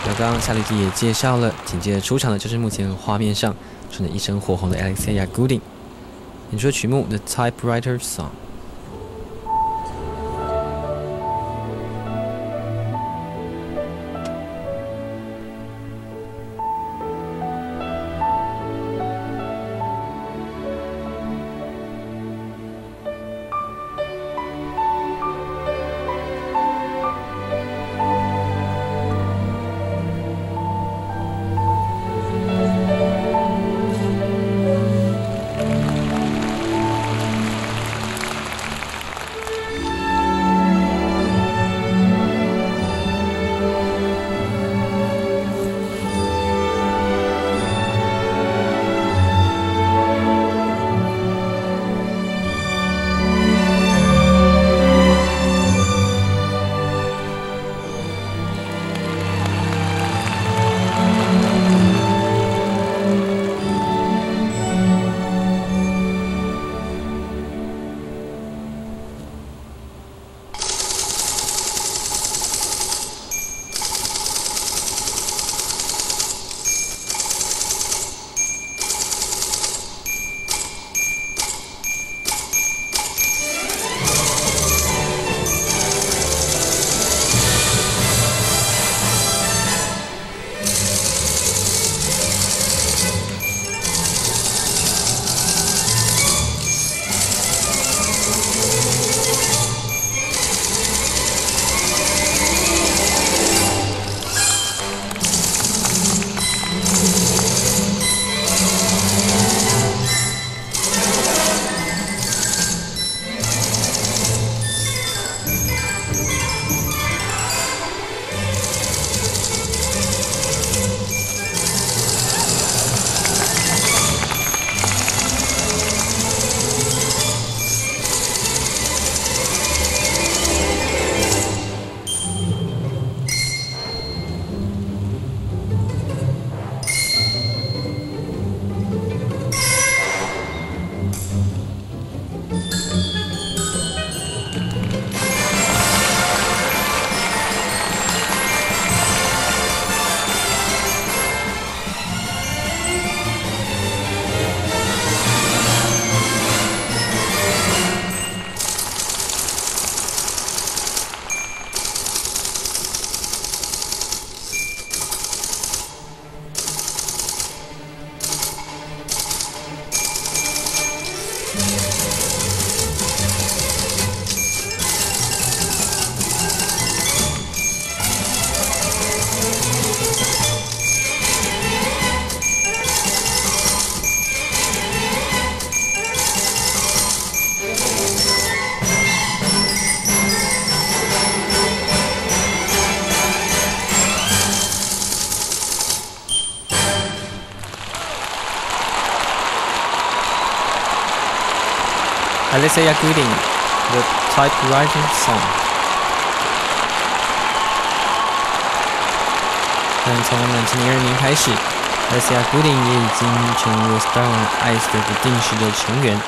刚刚夏丽蒂也介绍了，紧接着出场的就是目前画面上穿着一身火红的 Alexia Gooding， 演出的曲目《The Typewriter Song》。Alexia Gooding， The Typewriter Song。但从2002年开始 ，Alexia Gooding 也已经成为 Starlight Ice 的不定时的成员。